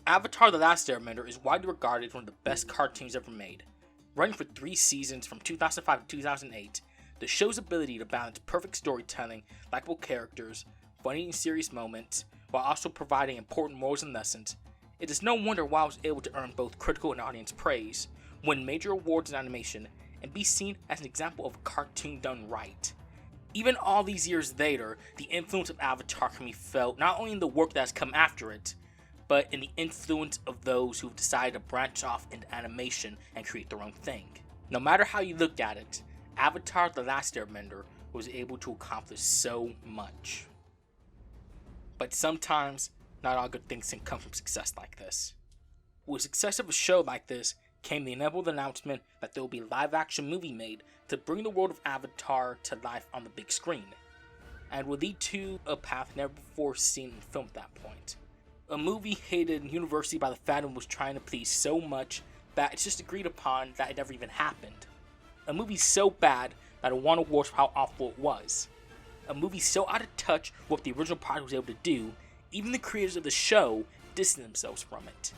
Avatar: The Last Airbender is widely regarded as one of the best cartoons ever made. Running for 3 seasons from 2005 to 2008, the show's ability to balance perfect storytelling, likable characters, funny and serious moments, while also providing important morals and lessons, it is no wonder why it was able to earn both critical and audience praise, win major awards in animation, and be seen as an example of a cartoon done right. Even all these years later, the influence of Avatar can be felt not only in the work that has come after it, but in the influence of those who've decided to branch off into animation and create their own thing. No matter how you look at it, Avatar: The Last Airbender was able to accomplish so much. But sometimes, not all good things can come from success like this. With the success of a show like this came the inevitable announcement that there will be a live-action movie made to bring the world of Avatar to life on the big screen, and will lead to a path never before seen in film at that point. A movie hated universally by the fandom was trying to please so much that it's just agreed upon that it never even happened. A movie so bad that it won awards for how awful it was. A movie so out of touch with what the original product was able to do, even the creators of the show distanced themselves from it.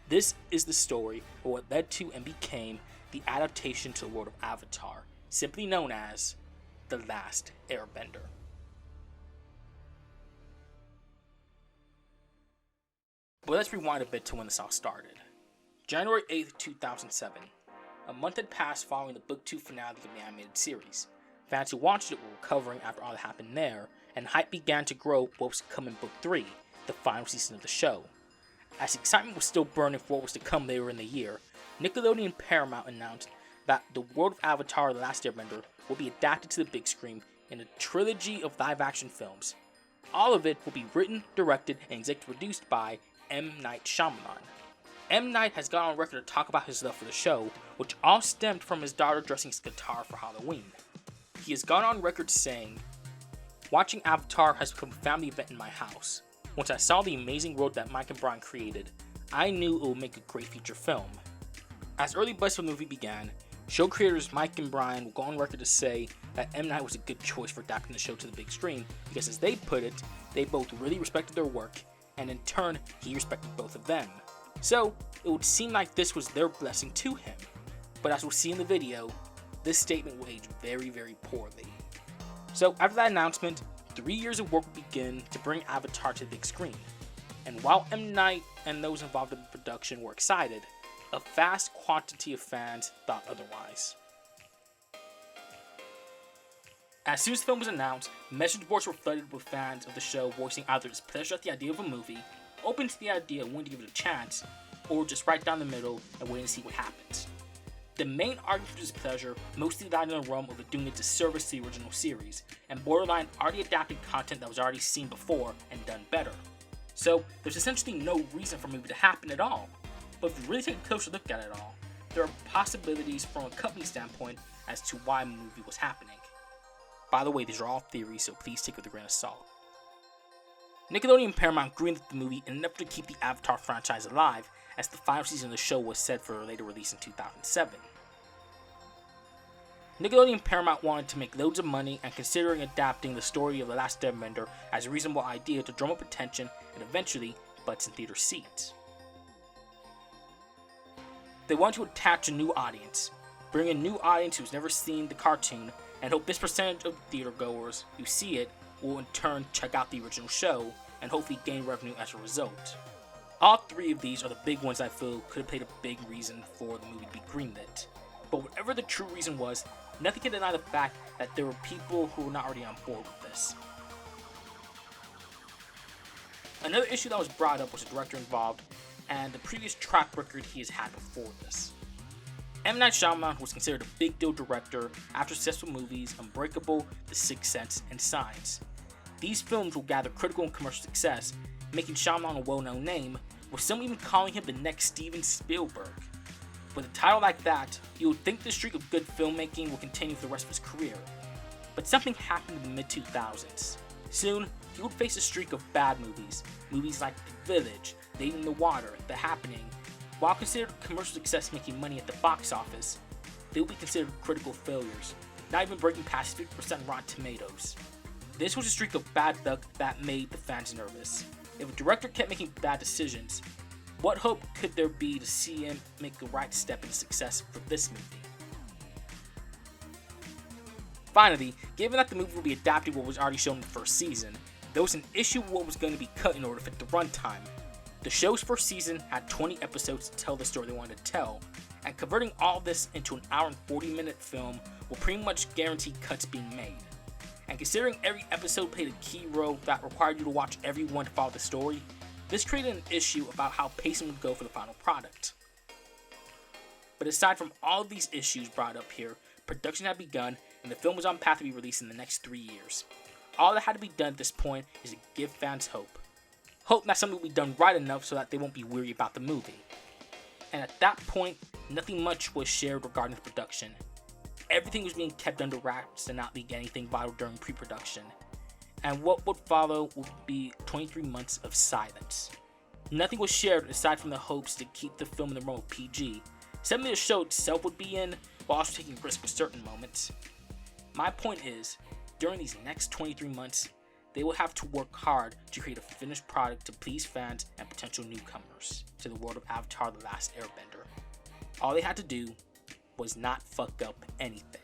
This is the story of what led to and became the adaptation to the world of Avatar, simply known as The Last Airbender. But let's rewind a bit to when this all started. January 8th, 2007. A month had passed following the Book 2 finale of the animated series. Fans who watched it were recovering after all that happened there, and hype began to grow for what was to come in Book 3, the final season of the show. As the excitement was still burning for what was to come later in the year, Nickelodeon and Paramount announced that the world of Avatar: The Last Airbender will be adapted to the big screen in a trilogy of live-action films. All of it will be written, directed, and executive produced by M. Night Shyamalan. M. Night has gone on record to talk about his love for the show, which all stemmed from his daughter dressing his guitar for Halloween. He has gone on record saying, "Watching Avatar has become a family event in my house. Once I saw the amazing world that Mike and Bryan created, I knew it would make a great feature film." As early buzz for the movie began, show creators Mike and Bryan will go on record to say that M. Night was a good choice for adapting the show to the big screen because, as they put it, they both really respected their work, and in turn, he respected both of them. So, it would seem like this was their blessing to him. But as we'll see in the video, this statement will age very, very poorly. So, after that announcement, 3 years of work would begin to bring Avatar to the big screen. And while M. Night and those involved in the production were excited, a vast quantity of fans thought otherwise. As soon as the film was announced, message boards were flooded with fans of the show voicing either displeasure at the idea of a movie, open to the idea of wanting to give it a chance, or just right down the middle and waiting to see what happens. The main argument for displeasure mostly lied in the realm of it doing a disservice to the original series, and borderline already adapting content that was already seen before and done better. So there's essentially no reason for a movie to happen at all. But if you really take a closer look at it all, there are possibilities from a company standpoint as to why the movie was happening. By the way, these are all theories, so please take it with a grain of salt. Nickelodeon and Paramount greenlit the movie in an effort to keep the Avatar franchise alive, as the final season of the show was set for a later release in 2007. Nickelodeon and Paramount wanted to make loads of money, and considering adapting the story of The Last Airbender as a reasonable idea to drum up attention and eventually butts in theater seats. They wanted to attach a new audience, bring a new audience who's never seen the cartoon, and hope this percentage of theater goers who see it will in turn check out the original show and hopefully gain revenue as a result. All 3 of these are the big ones I feel could have played a big reason for the movie to be greenlit. But whatever the true reason was, nothing can deny the fact that there were people who were not already on board with this. Another issue that was brought up was the director involved and the previous track record he has had before this. M. Night Shyamalan was considered a big deal director after successful movies Unbreakable, The Sixth Sense, and Signs. These films will gather critical and commercial success, making Shyamalan a well-known name, with some even calling him the next Steven Spielberg. With a title like that, you would think the streak of good filmmaking will continue for the rest of his career. But something happened in the mid-2000s. Soon, he would face a streak of bad movies like The Village, Lady in the Water, The Happening. While considered commercial success making money at the box office, they would be considered critical failures, not even breaking past 50% Rotten Tomatoes. This was a streak of bad luck that made the fans nervous. If a director kept making bad decisions, What hope could there be to see him make the right step into success for this movie? Finally, given that the movie will be adapting what was already shown in the first season, there was an issue with what was going to be cut in order to fit the runtime. The show's first season had 20 episodes to tell the story they wanted to tell, and converting all this into an hour and 40-minute film will pretty much guarantee cuts being made. And considering every episode played a key role that required you to watch every one to follow the story, this created an issue about how pacing would go for the final product. But aside from all of these issues brought up here, production had begun and the film was on path to be released in the next 3 years. All that had to be done at this point is to give fans hope. Hope that something will be done right enough so that they won't be weary about the movie. And at that point, nothing much was shared regarding the production. Everything was being kept under wraps to not leak anything vital during pre-production. And what would follow would be 23 months of silence. Nothing was shared aside from the hopes to keep the film in the realm of PG. Something the show itself would be in, while also taking risks with certain moments. My point is, during these next 23 months, they will have to work hard to create a finished product to please fans and potential newcomers to the world of Avatar: The Last Airbender. All they had to do was not fuck up anything.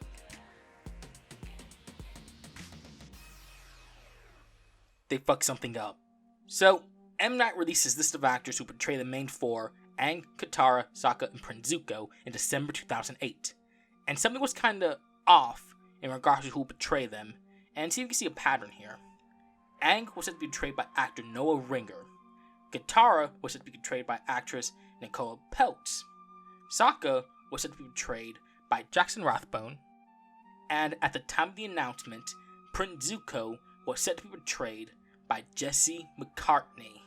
They fucked something up. So, M. Night releases this list of actors who portray the main four, Aang, Katara, Sokka, and Prince Zuko, in December 2008. And something was kinda off in regards to who would portray them, and see if you can see a pattern here. Aang was said to be portrayed by actor Noah Ringer. Katara was said to be portrayed by actress Nicole Peltz. Sokka was said to be portrayed by Jackson Rathbone. And at the time of the announcement, Prince Zuko was said to be portrayed by Jesse McCartney.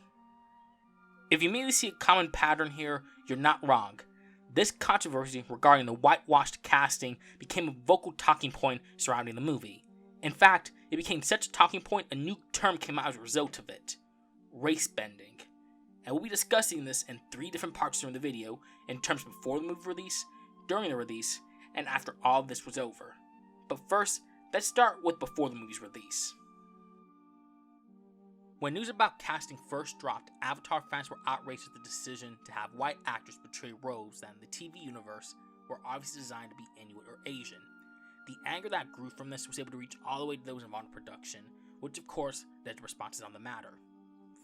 If you immediately see a common pattern here, you're not wrong. This controversy regarding the whitewashed casting became a vocal talking point surrounding the movie. In fact, it became such a talking point, a new term came out as a result of it: Racebending. And we'll be discussing this in 3 different parts during the video, in terms before the movie release, during the release, and after all this was over. But first, let's start with before the movie's release. When news about casting first dropped, Avatar fans were outraged at the decision to have white actors portray roles that in the TV universe were obviously designed to be Inuit or Asian. The anger that grew from this was able to reach all the way to those involved in production, which of course led to responses on the matter.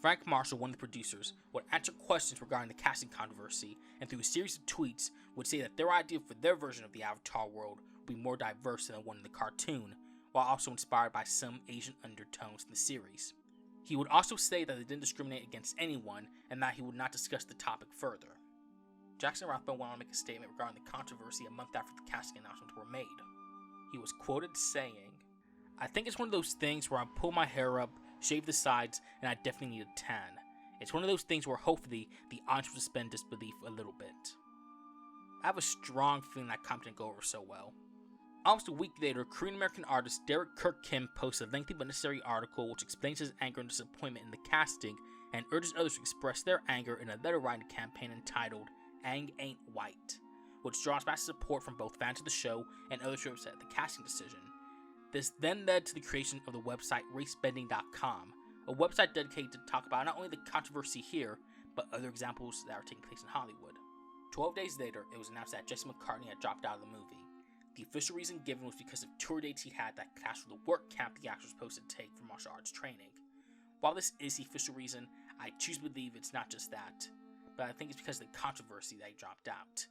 Frank Marshall, one of the producers, would answer questions regarding the casting controversy, and through a series of tweets would say that their idea for their version of the Avatar world would be more diverse than the one in the cartoon, while also inspired by some Asian undertones in the series. He would also say that they didn't discriminate against anyone, and that he would not discuss the topic further. Jackson Rathbone went on to make a statement regarding the controversy a month after the casting announcements were made. He was quoted saying, "I think it's one of those things where I pull my hair up, shave the sides, and I definitely need a tan. It's one of those things where hopefully the audience will suspend disbelief a little bit." I have a strong feeling that comment didn't go over so well. Almost a week later, Korean-American artist Derek Kirk Kim posted a lengthy but necessary article which explains his anger and disappointment in the casting and urges others to express their anger in a letter writing campaign entitled "Aang Ain't White," which draws massive support from both fans of the show and others who are upset at the casting decision. This then led to the creation of the website Racebending.com, a website dedicated to talk about not only the controversy here, but other examples that are taking place in Hollywood. 12 days later, it was announced that Jesse McCartney had dropped out of the movie. The official reason given was because of tour dates he had that clashed with the work camp the actor was supposed to take for martial arts training. While this is the official reason, I choose to believe it's not just that, but I think it's because of the controversy that he dropped out.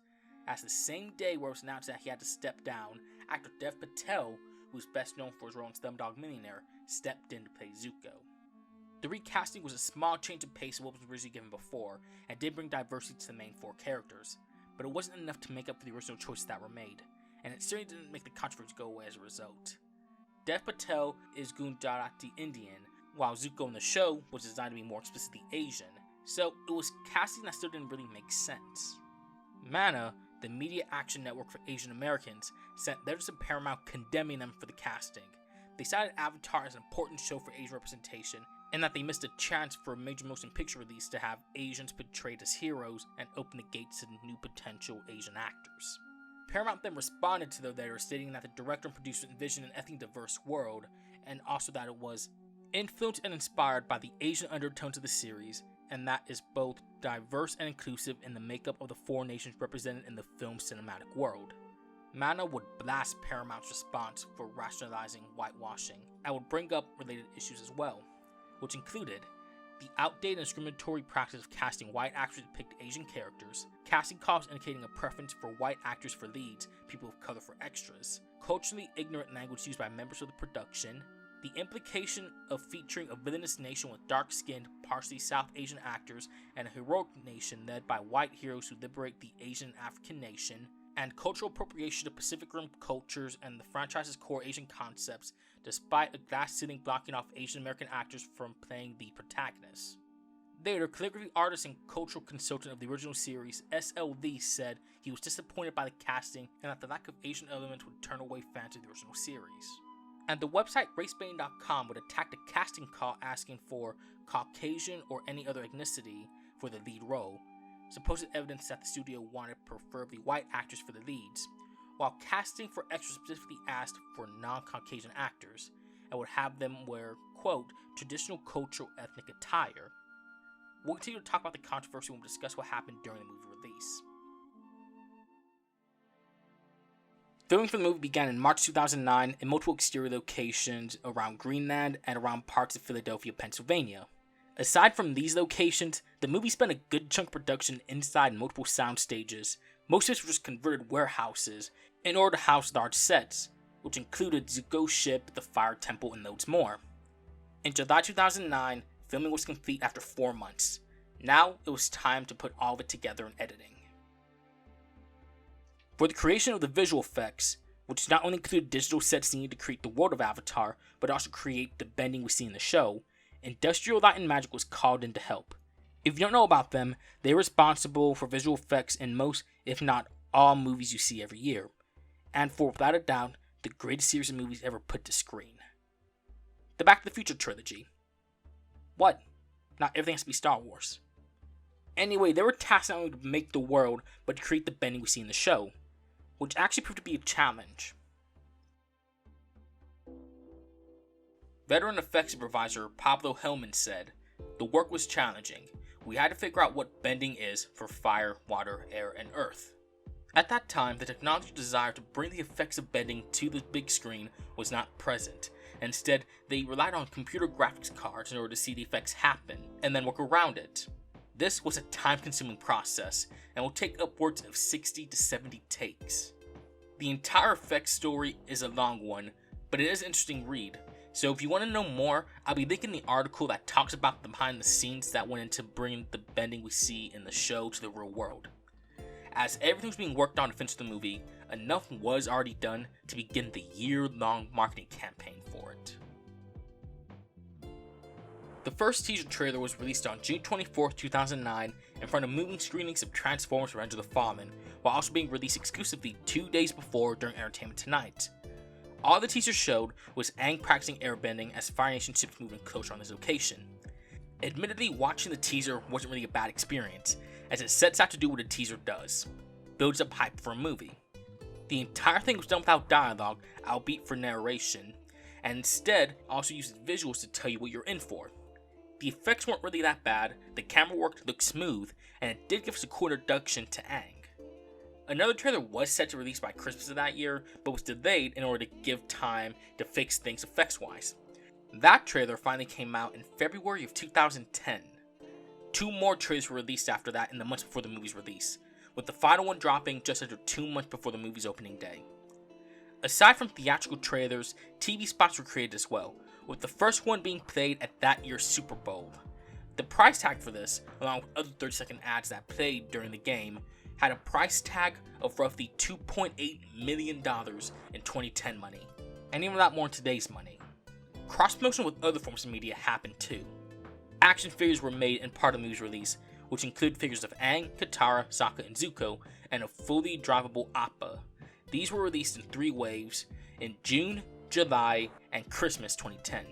As the same day where it was announced that he had to step down, actor Dev Patel, who's best known for his role in Slumdog Millionaire, stepped in to play Zuko. The recasting was a small change of pace of what was originally given before, and did bring diversity to the main 4 characters, but it wasn't enough to make up for the original choices that were made, and it certainly didn't make the controversy go away as a result. Dev Patel is Gujarati Indian, while Zuko in the show was designed to be more explicitly Asian, so it was casting that still didn't really make sense. Mana, the media action network for Asian Americans, sent letters to Paramount condemning them for the casting. They cited Avatar as an important show for Asian representation, and that they missed a chance for a major motion picture release to have Asians portrayed as heroes and open the gates to new potential Asian actors. Paramount then responded to the letter stating that the director and producer envisioned an ethnically diverse world, and also that it was influenced and inspired by the Asian undertones of the series, and that is both diverse and inclusive in the makeup of the four nations represented in the film's cinematic world. Mana would blast Paramount's response for rationalizing whitewashing, and would bring up related issues as well, which included the outdated and discriminatory practice of casting white actors to depict Asian characters, casting calls indicating a preference for white actors for leads, people of color for extras, culturally ignorant language used by members of the production, the implication of featuring a villainous nation with dark-skinned, partially South Asian actors, and a heroic nation led by white heroes who liberate the Asian and African nation, and cultural appropriation of Pacific Rim cultures and the franchise's core Asian concepts, despite a glass ceiling blocking off Asian American actors from playing the protagonists. Later, calligraphy artist and cultural consultant of the original series, SLV, said he was disappointed by the casting and that the lack of Asian elements would turn away fans of the original series. And the website Racebending.com would attack the casting call asking for Caucasian or any other ethnicity for the lead role, supposed evidence that the studio wanted preferably white actors for the leads, while casting for extras specifically asked for non-Caucasian actors, and would have them wear, quote, traditional cultural ethnic attire. We'll continue to talk about the controversy when we discuss what happened during the movie release. Filming for the movie began in March 2009 in multiple exterior locations around Greenland and around parts of Philadelphia, Pennsylvania. Aside from these locations, the movie spent a good chunk of production inside multiple sound stages. Most of this were just converted warehouses in order to house large sets, which included Zuko's ship, the Fire Temple, and loads more. In July 2009, filming was complete after 4 months. Now it was time to put all of it together in editing. For the creation of the visual effects, which not only included digital sets needed to create the world of Avatar, but also create the bending we see in the show, Industrial Light and Magic was called in to help. If you don't know about them, they're responsible for visual effects in most, if not all, movies you see every year, and for, without a doubt, the greatest series of movies ever put to screen. The Back to the Future trilogy. What? Not everything has to be Star Wars. Anyway, they were tasked not only to make the world, but to create the bending we see in the show, which actually proved to be a challenge. Veteran effects supervisor Pablo Hellman said, "The work was challenging. We had to figure out what bending is for fire, water, air, and earth." At that time, the technology desire to bring the effects of bending to the big screen was not present. Instead, they relied on computer graphics cards in order to see the effects happen, and then work around it. This was a time-consuming process, and will take upwards of 60 to 70 takes. The entire effects story is a long one, but it is an interesting read. So if you want to know more, I'll be linking the article that talks about the behind the scenes that went into bringing the bending we see in the show to the real world. As everything was being worked on to finish the movie, enough was already done to begin the year-long marketing campaign for it. The first teaser trailer was released on June 24, 2009 in front of moving screenings of Transformers: Revenge of the Fallen, while also being released exclusively 2 days before during Entertainment Tonight. All the teaser showed was Aang practicing airbending as Fire Nation ships moving closer on his location. Admittedly, watching the teaser wasn't really a bad experience, as it sets out to do what a teaser does: builds up hype for a movie. The entire thing was done without dialogue, albeit for narration, and instead also uses visuals to tell you what you're in for. The effects weren't really that bad, the camera work looked smooth, and it did give us a cool introduction to Aang. Another trailer was set to release by Christmas of that year, but was delayed in order to give time to fix things effects-wise. That trailer finally came out in February of 2010. 2 more trailers were released after that in the months before the movie's release, with the final one dropping just under 2 months before the movie's opening day. Aside from theatrical trailers, TV spots were created as well, with the first one being played at that year's Super Bowl. The price tag for this, along with other 30-second ads that played during the game, had a price tag of roughly $2.8 million in 2010 money, and even a lot more in today's money. Cross-promotion with other forms of media happened too. Action figures were made in part of the movie's release, which include figures of Aang, Katara, Sokka, and Zuko, and a fully drivable Appa. These were released in 3 waves in June, July, and Christmas 2010.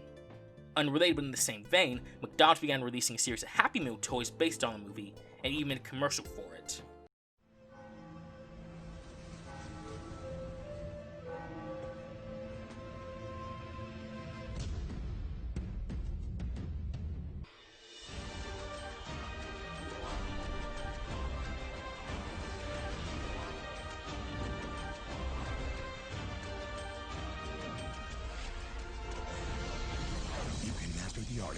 Unrelated but in the same vein, McDonald's began releasing a series of Happy Meal toys based on the movie, and even made a commercial for it.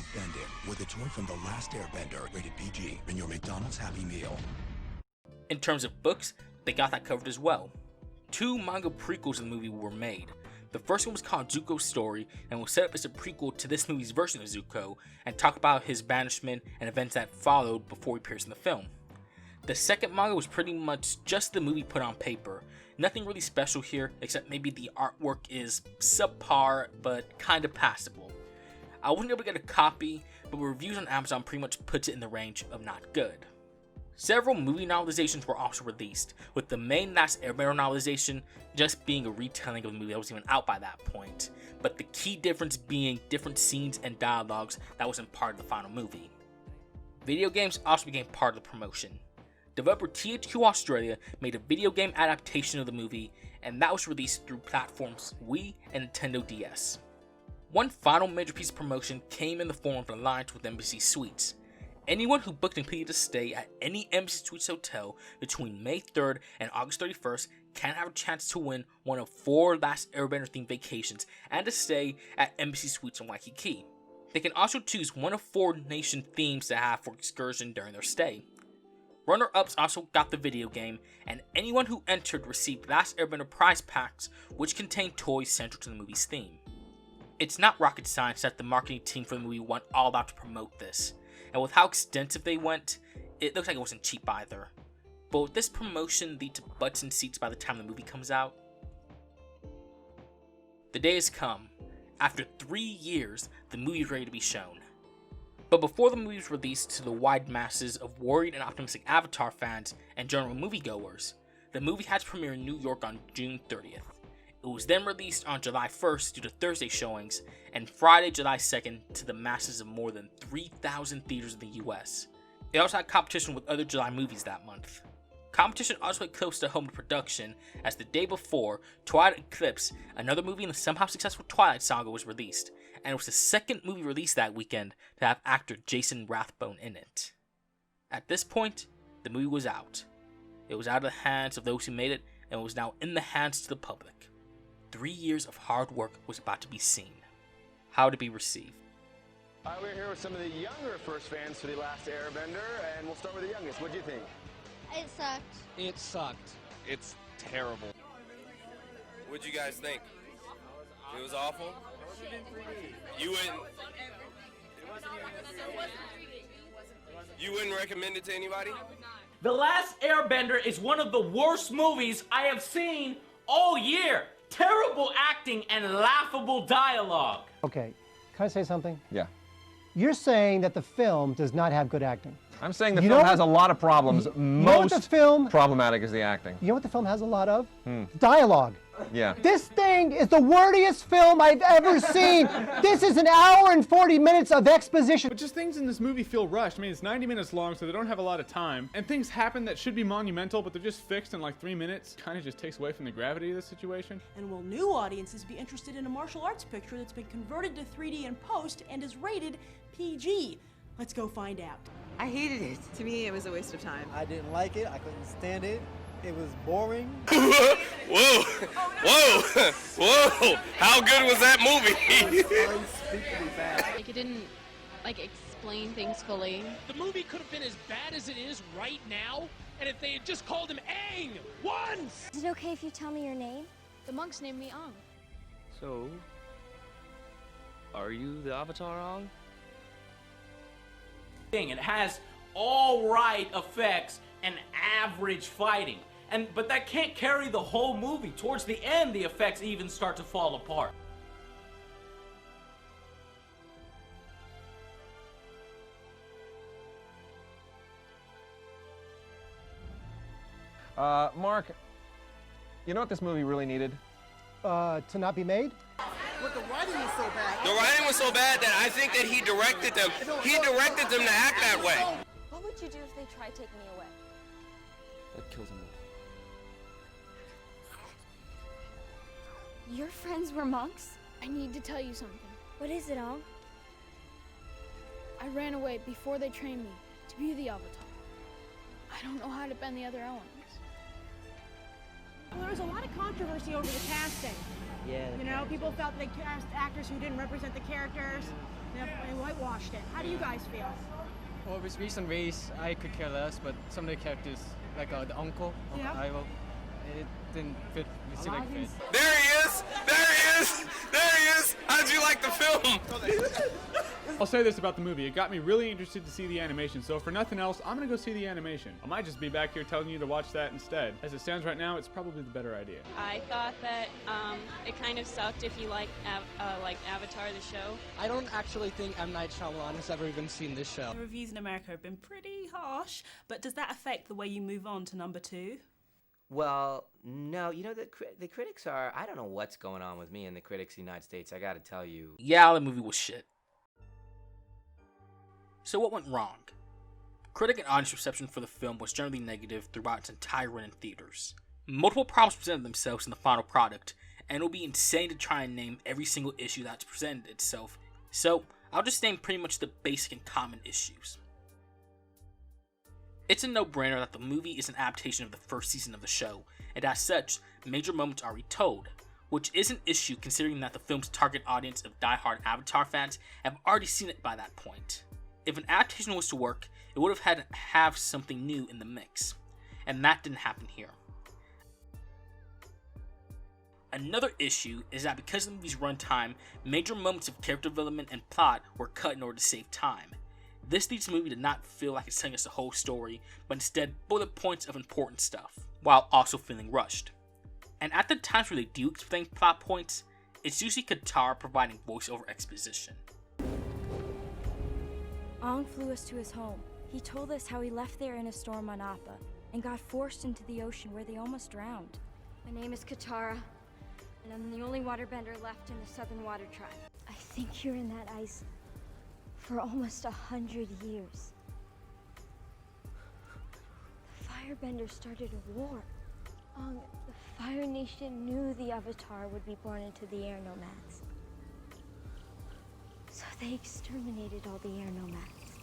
Racebending with a toy from The Last Airbender, rated PG, in your McDonald's Happy Meal. In terms of books, they got that covered as well. 2 manga prequels of the movie were made. The first one was called Zuko's Story and was set up as a prequel to this movie's version of Zuko and talk about his banishment and events that followed before he appears in the film. The second manga was pretty much just the movie put on paper. Nothing really special here, except maybe the artwork is subpar but kinda passable. I wasn't able to get a copy, but reviews on Amazon pretty much puts it in the range of not good. Several movie novelizations were also released, with the main Last Airbender novelization just being a retelling of the movie that was even out by that point, but the key difference being different scenes and dialogues that wasn't part of the final movie. Video games also became part of the promotion. Developer THQ Australia made a video game adaptation of the movie, and that was released through platforms Wii and Nintendo DS. One final major piece of promotion came in the form of an alliance with Embassy Suites. Anyone who booked and completed a stay at any Embassy Suites hotel between May 3rd and August 31st can have a chance to win one of 4 Last Airbender themed vacations and a stay at Embassy Suites in Waikiki. They can also choose one of 4 nation themes to have for excursion during their stay. Runner-ups also got the video game, and anyone who entered received Last Airbender prize packs, which contained toys central to the movie's theme. It's not rocket science that the marketing team for the movie went all out to promote this, and with how extensive they went, it looks like it wasn't cheap either. But will this promotion lead to butts and seats by the time the movie comes out? The day has come. After 3 years, the movie is ready to be shown. But before the movie was released to the wide masses of worried and optimistic Avatar fans and general moviegoers, the movie had to premiere in New York on June 30th. It was then released on July 1st due to Thursday showings, and Friday, July 2nd to the masses of more than 3,000 theaters in the US. It also had competition with other July movies that month. Competition also went close to home to production, as the day before, Twilight Eclipse, another movie in the somehow successful Twilight saga, was released, and it was the second movie released that weekend to have actor Jason Rathbone in it. At this point, the movie was out. It was out of the hands of those who made it, and was now in the hands of the public. 3 years of hard work was about to be seen. How to be received. We're here with some of the younger first fans for The Last Airbender, and we'll start with the youngest. What do you think? It sucked. It sucked. It's terrible. What'd you guys think? It was awful? You wouldn't recommend it to anybody? The Last Airbender is one of the worst movies I have seen all year. Terrible acting and laughable dialogue. Okay, can I say something? Yeah. You're saying that the film does not have good acting. I'm saying the film has a lot of problems. Most problematic is the acting. You know what the film has a lot of? Dialogue. Yeah. This thing is the wordiest film I've ever seen. This is an hour and 40 minutes of exposition. But just things in this movie feel rushed. I mean, it's 90 minutes long, so they don't have a lot of time. And things happen that should be monumental, but they're just fixed in like 3 minutes. Kind of just takes away from the gravity of the situation. And will new audiences be interested in a martial arts picture that's been converted to 3D in post and is rated PG? Let's go find out. I hated it. To me, it was a waste of time. I didn't like it. I couldn't stand it. It was boring. Whoa! Whoa! Whoa! How good was that movie? Unspeakably bad. Like, it didn't, explain things fully. The movie could have been as bad as it is right now, and if they had just called him Aang once! Is it okay if you tell me your name? The monks named me Aang. So, are you the Avatar Aang? It has all right effects and average fighting. But that can't carry the whole movie. Towards the end, the effects even start to fall apart. Mark, you know what this movie really needed? To not be made? But the writing was so bad. The writing was so bad that I think that he directed them. He directed them to act that way. What would you do if they tried taking me away? That kills him. Your friends were monks? I need to tell you something. What is it, Aang? I ran away before they trained me to be the Avatar. I don't know how to bend the other elements. Well, there was a lot of controversy over the casting. Yeah. You know, people felt they cast actors who didn't represent the characters. They whitewashed it. How do you guys feel? Well, with recent race, I could care less, but some of the characters, like the uncle, Ivo, it didn't fit. It seemed like fit. There he is! There he is! There he is! How'd you like the film? I'll say this about the movie. It got me really interested to see the animation, so for nothing else, I'm gonna go see the animation. I might just be back here telling you to watch that instead. As it stands right now, it's probably the better idea. I thought that it kind of sucked if you like Avatar the show. I don't actually think M. Night Shyamalan has ever even seen this show. The reviews in America have been pretty harsh, but does that affect the way you move on to number 2? Well, no, you know, the critics are, I don't know what's going on with me and the critics in the United States, I gotta tell you. Yeah, the movie was shit. So what went wrong? Critic and audience reception for the film was generally negative throughout its entire run in theaters. Multiple problems presented themselves in the final product, and it will be insane to try and name every single issue that's presented itself, so I'll just name pretty much the basic and common issues. It's a no-brainer that the movie is an adaptation of the first season of the show, and as such, major moments are retold, which is an issue considering that the film's target audience of die-hard Avatar fans have already seen it by that point. If an adaptation was to work, it would have had to have something new in the mix, and that didn't happen here. Another issue is that because of the movie's runtime, major moments of character development and plot were cut in order to save time. This leads the movie to not feel like it's telling us the whole story, but instead bullet points of important stuff, while also feeling rushed. And at the times where they do explain plot points, it's usually Katara providing voiceover exposition. Aang flew us to his home. He told us how he left there in a storm on Appa, and got forced into the ocean where they almost drowned. My name is Katara, and I'm the only waterbender left in the Southern Water Tribe. I think you're in that ice for almost 100 years. The Firebender started a war. The Fire Nation knew the Avatar would be born into the air nomads. So they exterminated all the air nomads.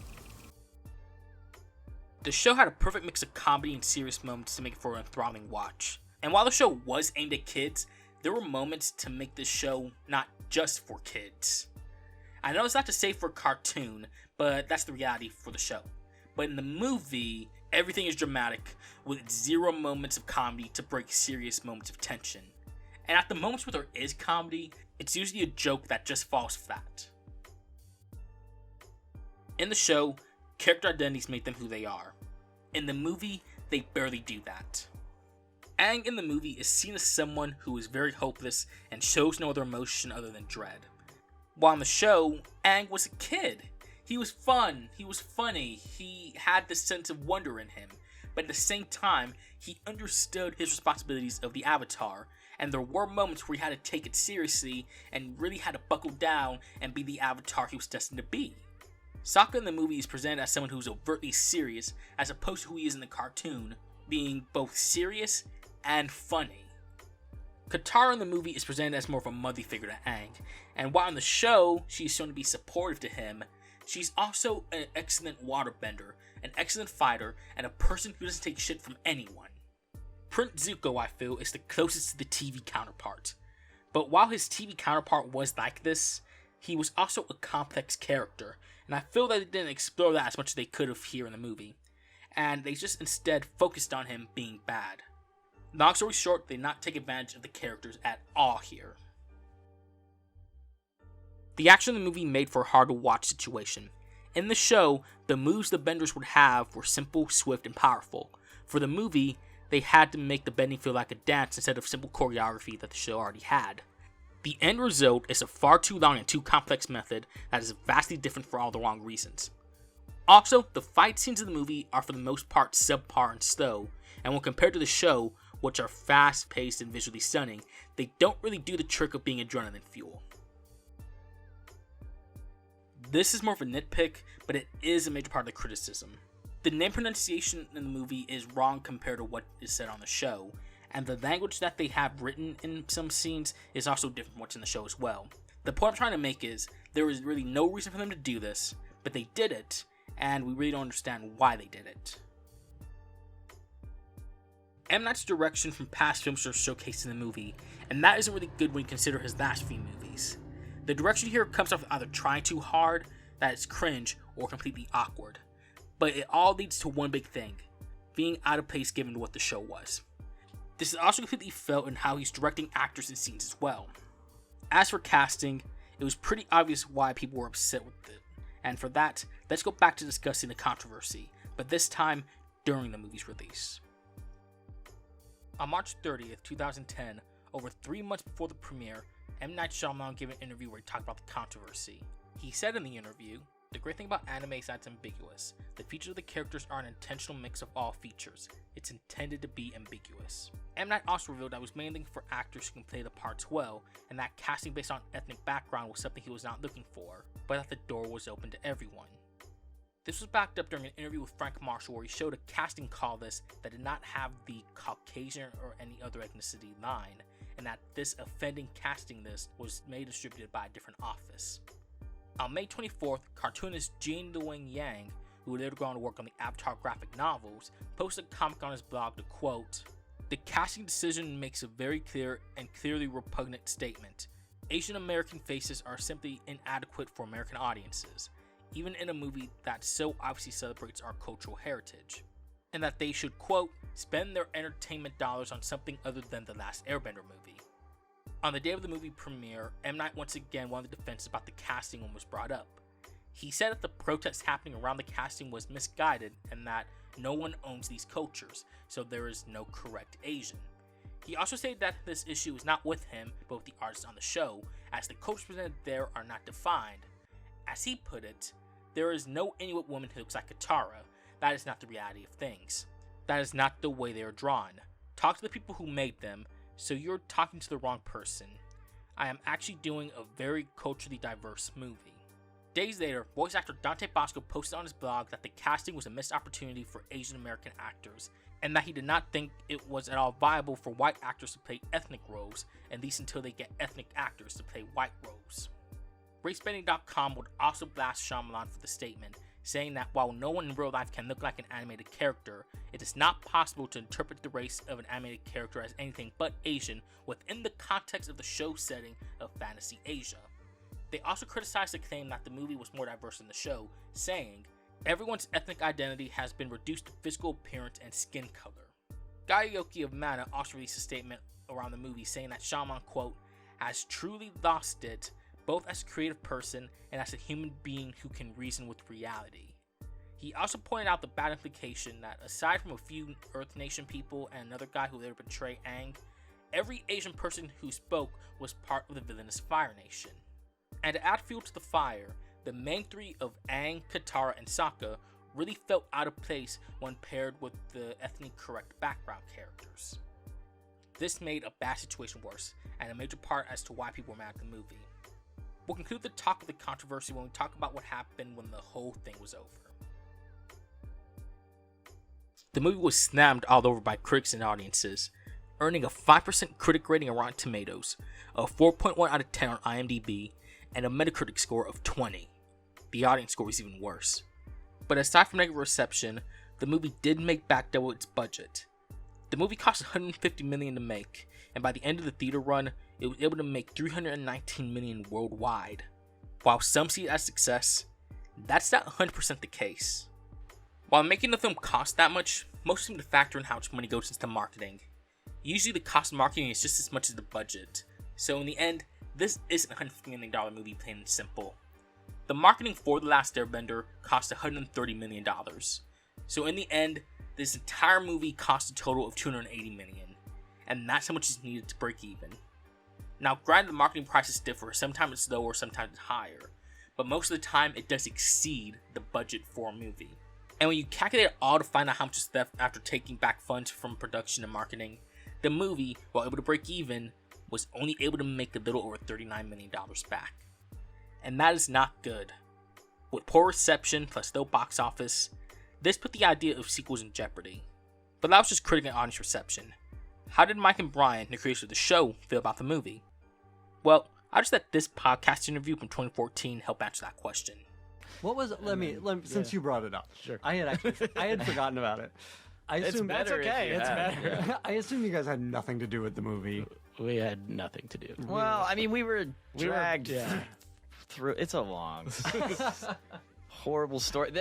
The show had a perfect mix of comedy and serious moments to make it for an enthralling watch. And while the show was aimed at kids, there were moments to make this show not just for kids. I know it's not to say for a cartoon, but that's the reality for the show. But in the movie, everything is dramatic, with zero moments of comedy to break serious moments of tension. And at the moments where there is comedy, it's usually a joke that just falls flat. In the show, character identities make them who they are. In the movie, they barely do that. Aang in the movie is seen as someone who is very hopeless and shows no other emotion other than dread. While in the show, Aang was a kid. He was fun, he was funny, he had this sense of wonder in him, but at the same time, he understood his responsibilities of the Avatar, and there were moments where he had to take it seriously and really had to buckle down and be the Avatar he was destined to be. Sokka in the movie is presented as someone who's overtly serious, as opposed to who he is in the cartoon, being both serious and funny. Katara in the movie is presented as more of a motherly figure to Aang, and while in the show she is shown to be supportive to him, she's also an excellent waterbender, an excellent fighter, and a person who doesn't take shit from anyone. Prince Zuko, I feel, is the closest to the TV counterpart. But while his TV counterpart was like this, he was also a complex character, and I feel that they didn't explore that as much as they could have here in the movie, and they just instead focused on him being bad. Long story short, they did not take advantage of the characters at all here. The action in the movie made for a hard to watch situation. In the show, the moves the benders would have were simple, swift, and powerful. For the movie, they had to make the bending feel like a dance instead of simple choreography that the show already had. The end result is a far too long and too complex method that is vastly different for all the wrong reasons. Also, the fight scenes in the movie are for the most part subpar and slow, and when compared to the show, which are fast-paced and visually stunning, they don't really do the trick of being adrenaline fuel. This is more of a nitpick, but it is a major part of the criticism. The name pronunciation in the movie is wrong compared to what is said on the show, and the language that they have written in some scenes is also different from what's in the show as well. The point I'm trying to make is, there is really no reason for them to do this, but they did it, and we really don't understand why they did it. M. Night's direction from past films are showcased in the movie, and that isn't really good when you consider his last few movies. The direction here comes off either trying too hard, that it's cringe, or completely awkward. But it all leads to one big thing, being out of place given what the show was. This is also completely felt in how he's directing actors and scenes as well. As for casting, it was pretty obvious why people were upset with it, and for that, let's go back to discussing the controversy, but this time during the movie's release. On March 30th, 2010, over 3 months before the premiere, M. Night Shyamalan gave an interview where he talked about the controversy. He said in the interview, "The great thing about anime is that it's ambiguous. The features of the characters are an intentional mix of all features. It's intended to be ambiguous." M. Night also revealed that it was mainly looking for actors who can play the parts well, and that casting based on ethnic background was something he was not looking for, but that the door was open to everyone. This was backed up during an interview with Frank Marshall where he showed a casting call list that did not have the Caucasian or any other ethnicity line, and that this offending casting list was made distributed by a different office. On May 24th, cartoonist Gene Luen Yang, who would later go on to work on the Avatar graphic novels, posted a comic on his blog to quote, "The casting decision makes a very clear and clearly repugnant statement. Asian American faces are simply inadequate for American audiences, even in a movie that so obviously celebrates our cultural heritage, and that they should, quote, spend their entertainment dollars on something other than The Last Airbender movie." On the day of the movie premiere, M. Night once again won the defense about the casting when it was brought up. He said that the protests happening around the casting was misguided and that no one owns these cultures, so there is no correct Asian. He also stated that this issue is not with him, but with the artists on the show, as the cultures presented there are not defined. As he put it, "There is no Inuit woman who looks like Katara. That is not the reality of things. That is not the way they are drawn. Talk to the people who made them, so you're talking to the wrong person. I am actually doing a very culturally diverse movie." Days later, voice actor Dante posted on his blog that the casting was a missed opportunity for Asian American actors, and that he did not think it was at all viable for white actors to play ethnic roles, at least until they get ethnic actors to play white roles. Racebending.com would also blast Shyamalan for the statement, saying that while no one in real life can look like an animated character, it is not possible to interpret the race of an animated character as anything but Asian within the context of the show setting of fantasy Asia. They also criticized the claim that the movie was more diverse than the show, saying, "Everyone's ethnic identity has been reduced to physical appearance and skin color." Guy Yoki of Mana also released a statement around the movie saying that Shyamalan, quote, "has truly lost it, both as a creative person and as a human being who can reason with reality." He also pointed out the bad implication that aside from a few Earth Nation people and another guy who later betrayed Aang, every Asian person who spoke was part of the villainous Fire Nation. And to add fuel to the fire, the main three of Aang, Katara, and Sokka really felt out of place when paired with the ethnically correct background characters. This made a bad situation worse, and a major part as to why people were mad at the movie. We'll conclude the talk of the controversy when we talk about what happened when the whole thing was over. The movie was slammed all over by critics and audiences, earning a 5% critic rating on Rotten Tomatoes, a 4.1 out of 10 on IMDb, and a Metacritic score of 20. The audience score was even worse. But aside from negative reception, the movie did make back double its budget. The movie cost $150 million to make, and by the end of the theater run, it was able to make $319 million worldwide. While some see it as success, that's not 100% the case. While making the film cost that much, most seem to factor in how much money goes into marketing. Usually the cost of marketing is just as much as the budget, so in the end, this isn't a $150 million movie, plain and simple. The marketing for The Last Airbender cost $130 million. So in the end, this entire movie cost a total of $280 million. And that's how much is needed to break even. Now granted, the marketing prices differ, sometimes it's lower, sometimes it's higher. But most of the time, it does exceed the budget for a movie. And when you calculate it all to find out how much is left after taking back funds from production and marketing, the movie, while able to break even, was only able to make a little over $39 million back. And that is not good. With poor reception plus low box office, this put the idea of sequels in jeopardy. But that was just critic and audience reception. How did Mike and Bryan, the creators of the show, feel about the movie? Well, I'll just let this podcast interview from 2014 help answer that question. What was? Let me since you brought it up. Sure. I had forgotten about it. I assume that's okay. It's better. Yeah. I assume you guys had nothing to do with the movie. We had nothing to do. Well, I mean, we were dragged through. It's a long, horrible story.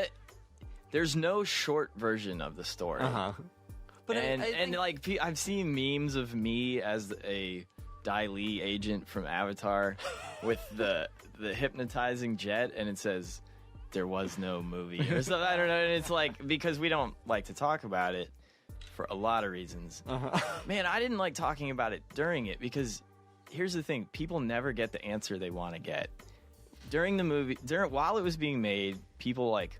There's no short version of the story. But and like I've seen memes of me as a Dai Li agent from Avatar with the hypnotizing jet, and it says there was no movie or something. I don't know. And it's like, because we don't like to talk about it for a lot of reasons. Man, I didn't like talking about it during it because here's the thing: people never get the answer they want to get during the movie. While it was being made, people like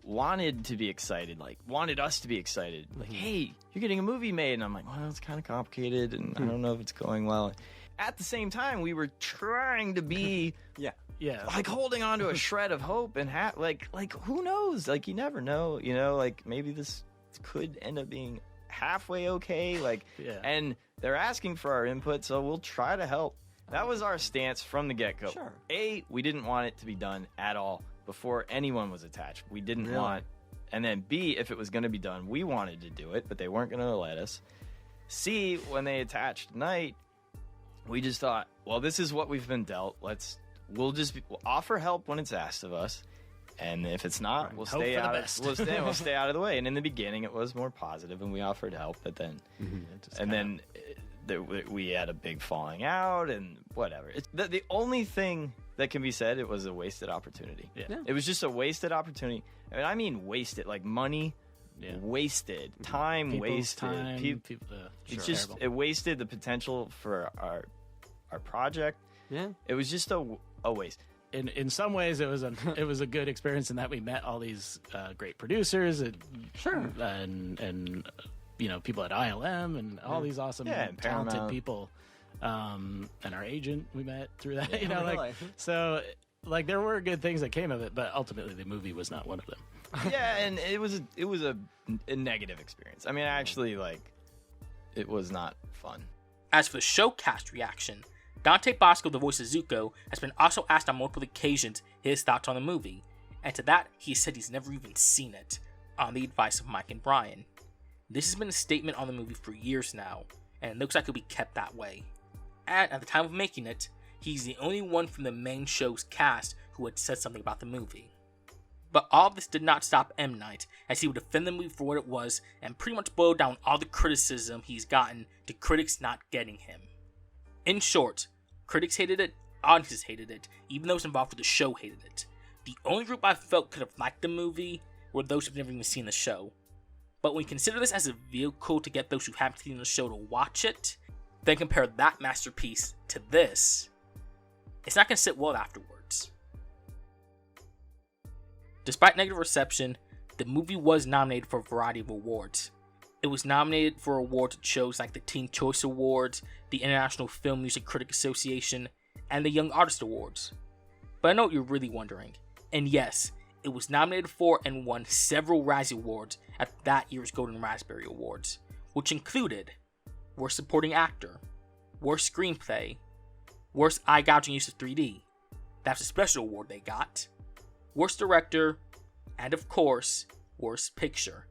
wanted to be excited, like wanted us to be excited, like, hey, you're getting a movie made. And I'm like, well, it's kind of complicated and I don't know if it's going well. At the same time, we were trying to be like holding on to a shred of hope and like who knows, like you never know, you know, like maybe this could end up being halfway okay, like and they're asking for our input, so we'll try to help. That was our stance from the get-go. Sure. A, we didn't want it to be done at all before anyone was attached. We didn't want, and then B, if it was going to be done, we wanted to do it, but they weren't going to let us. C, when they attached Night, we just thought, well, this is what we've been dealt. We'll offer help when it's asked of us, and if it's not, we'll stay out. We'll stay out of the way. And in the beginning, it was more positive, and we offered help, but then, we had a big falling out, and whatever. It's the only thing that can be said, it was a wasted opportunity. It was just a wasted opportunity. I mean wasted, like money wasted, time wasted. It wasted the potential for our project. It was just a waste. In some ways, it was a good experience in that we met all these great producers and and you know, people at ILM and all these awesome talented Paramount people. And our agent we met through that, you know, like, so like there were good things that came of it, but ultimately the movie was not one of them. And it was a negative experience. I mean, actually, like, it was not fun. As for the show cast reaction, Dante Bosco, the voice of Zuko, has been also asked on multiple occasions his thoughts on the movie, and to that he said he's never even seen it, on the advice of Mike and Bryan. This has been a statement on the movie for years now, and it looks like it'll be kept that way. And at the time of making it, he's the only one from the main show's cast who had said something about the movie. But all of this did not stop M. Night, as he would defend the movie for what it was and pretty much boil down all the criticism he's gotten to critics not getting him. In short, critics hated it, audiences hated it, even those involved with the show hated it. The only group I felt could have liked the movie were those who've never even seen the show. But when we consider this as a vehicle to get those who haven't seen the show to watch it, then compare that masterpiece to this, it's not going to sit well afterwards. Despite negative reception, the movie was nominated for a variety of awards. It was nominated for awards at shows like the Teen Choice Awards, the International Film Music Critic Association, and the Young Artist Awards. But I know what you're really wondering, and yes, it was nominated for and won several Razzie Awards at that year's Golden Raspberry Awards, which included Worst Supporting Actor, Worst Screenplay, Worst Eye-Gouging Use of 3D, that's a special award they got, Worst Director, and of course, Worst Picture,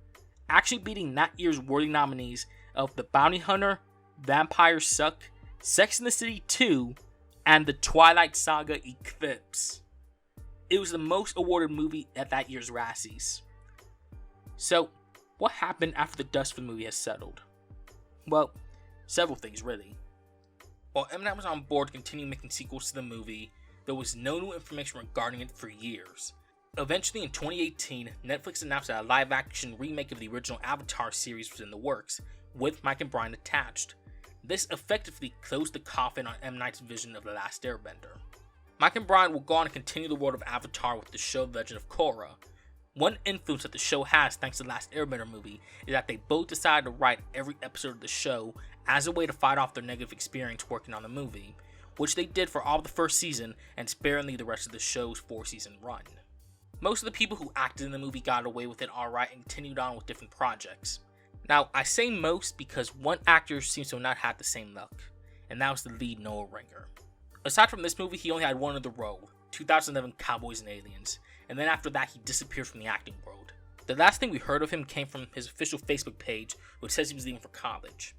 actually beating that year's worthy nominees of The Bounty Hunter, Vampires Suck, Sex and the City 2, and The Twilight Saga Eclipse. It was the most awarded movie at that year's Razzies. So, what happened after the dust for the movie has settled? Well, several things really. While M. Night was on board to continue making sequels to the movie, there was no new information regarding it for years. Eventually in 2018, Netflix announced that a live-action remake of the original Avatar series was in the works, with Mike and Bryan attached. This effectively closed the coffin on M. Night's vision of The Last Airbender. Mike and Bryan will go on to continue the world of Avatar with the show The Legend of Korra. One influence that the show has thanks to the Last Airbender movie is that they both decided to write every episode of the show as a way to fight off their negative experience working on the movie, which they did for all of the first season and sparingly the rest of the show's 4-season run. Most of the people who acted in the movie got away with it alright and continued on with different projects. Now, I say most because one actor seems to have not had the same luck, and that was the lead Noah Ringer. Aside from this movie, he only had one other role, 2011 Cowboys and Aliens, and then after that he disappeared from the acting world. The last thing we heard of him came from his official Facebook page, which says he was leaving for college.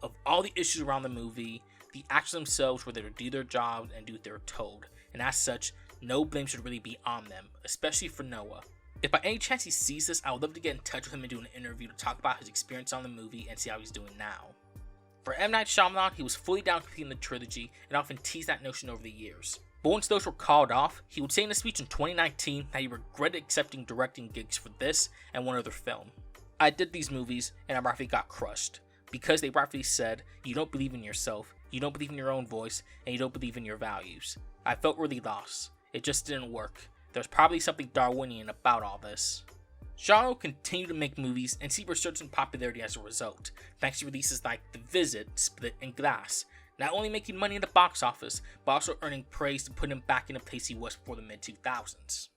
Of all the issues around the movie, the actors themselves were there to do their jobs and do what they were told, and as such, no blame should really be on them, especially for Noah. If by any chance he sees this, I would love to get in touch with him and do an interview to talk about his experience on the movie and see how he's doing now. For M. Night Shyamalan, he was fully down completing the trilogy and often teased that notion over the years. But once those were called off, he would say in a speech in 2019 that he regretted accepting directing gigs for this and one other film. I did these movies and I rightfully got crushed, because they rightfully said, you don't believe in yourself, you don't believe in your own voice, and you don't believe in your values. I felt really lost. It just didn't work. There's probably something Darwinian about all this. Shyamalan will continue to make movies and see resurgence in popularity as a result, thanks to releases like The Visit, Split, and Glass, not only making money in the box office, but also earning praise to put him back in the place he was before the mid-2000s.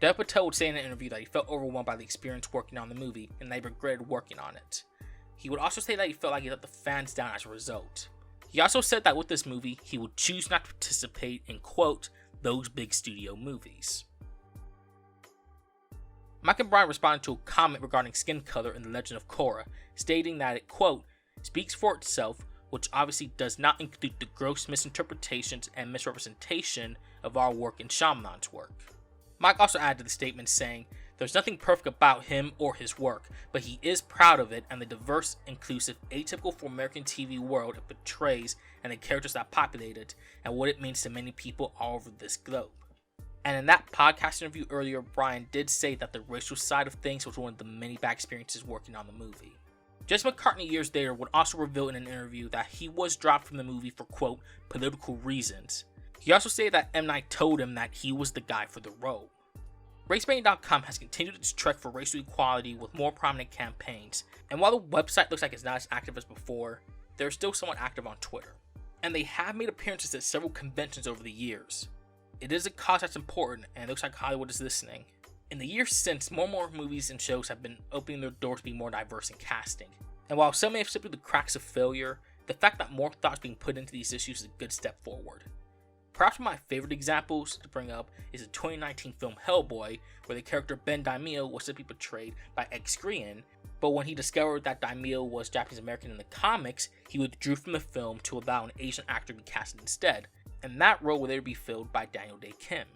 Dev Patel would say in an interview that he felt overwhelmed by the experience working on the movie and that he regretted working on it. He would also say that he felt like he let the fans down as a result. He also said that with this movie, he would choose not to participate in, quote, those big studio movies. Mike and Bryan responded to a comment regarding skin color in The Legend of Korra, stating that it, quote, speaks for itself, which obviously does not include the gross misinterpretations and misrepresentation of our work in Shyamalan's work. Mike also added to the statement saying, there's nothing perfect about him or his work, but he is proud of it and the diverse, inclusive, atypical for American TV world it portrays and the characters that populate it and what it means to many people all over this globe. And in that podcast interview earlier, Bryan did say that the racial side of things was one of the many bad experiences working on the movie. Jess McCartney years later would also reveal in an interview that he was dropped from the movie for, quote, political reasons. He also said that M. Night told him that he was the guy for the role. Racebending.com has continued its trek for racial equality with more prominent campaigns, and while the website looks like it's not as active as before, they're still somewhat active on Twitter. And they have made appearances at several conventions over the years. It is a cause that's important, and it looks like Hollywood is listening. In the years since, more and more movies and shows have been opening their doors to be more diverse in casting. And while some may have slipped through the cracks of failure, the fact that more thought is being put into these issues is a good step forward. Perhaps one of my favorite examples to bring up is the 2019 film Hellboy, where the character Ben Daimio was simply portrayed by ex-Korean, but when he discovered that Daimio was Japanese American in the comics, he withdrew from the film to allow an Asian actor to be cast instead, and that role will later be filled by Daniel Day Kim.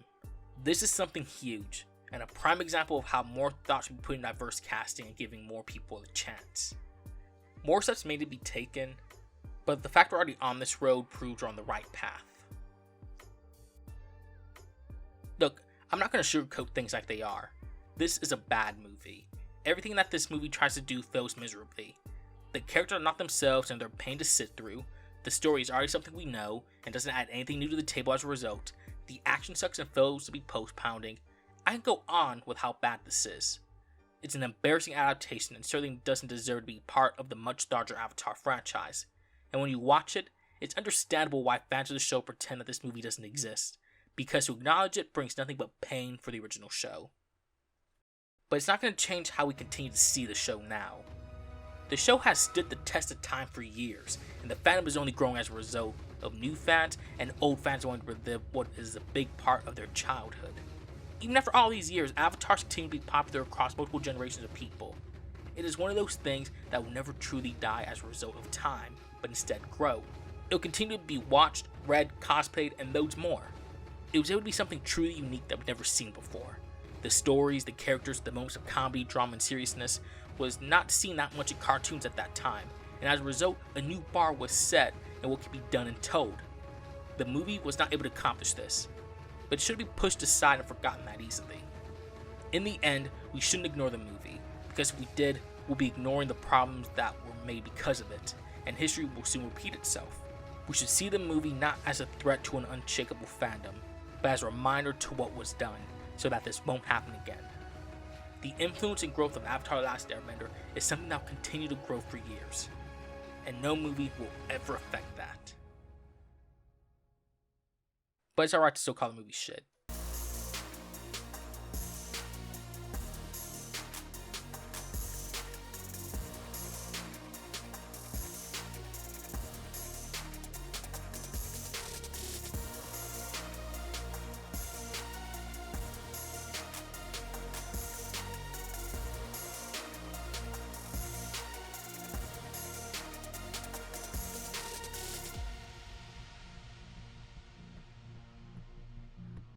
This is something huge, and a prime example of how more thought should be put in diverse casting and giving more people a chance. More steps may need to be taken, but the fact we're already on this road proves we're on the right path. Look, I'm not going to sugarcoat things like they are. This is a bad movie. Everything that this movie tries to do fails miserably. The characters are not themselves and they're a pain to sit through. The story is already something we know and doesn't add anything new to the table as a result. The action sucks and fails to be post-pounding. I can go on with how bad this is. It's an embarrassing adaptation and certainly doesn't deserve to be part of the much larger Avatar franchise. And when you watch it, it's understandable why fans of the show pretend that this movie doesn't exist, because to acknowledge it brings nothing but pain for the original show. But it's not going to change how we continue to see the show now. The show has stood the test of time for years, and the fandom is only growing as a result of new fans and old fans wanting to relive what is a big part of their childhood. Even after all these years, Avatars continue to be popular across multiple generations of people. It is one of those things that will never truly die as a result of time, but instead grow. It will continue to be watched, read, cosplayed, and loads more. It was able to be something truly unique that we've never seen before. The stories, the characters, the moments of comedy, drama, and seriousness was not seen that much in cartoons at that time, and as a result, a new bar was set in what could be done and told. The movie was not able to accomplish this, but it should be pushed aside and forgotten that easily. In the end, we shouldn't ignore the movie, because if we did, we'll be ignoring the problems that were made because of it, and history will soon repeat itself. We should see the movie not as a threat to an unshakable fandom, but as a reminder to what was done, so that this won't happen again. The influence and growth of Avatar: The Last Airbender is something that will continue to grow for years, and no movie will ever affect that. But it's alright to still call the movie shit.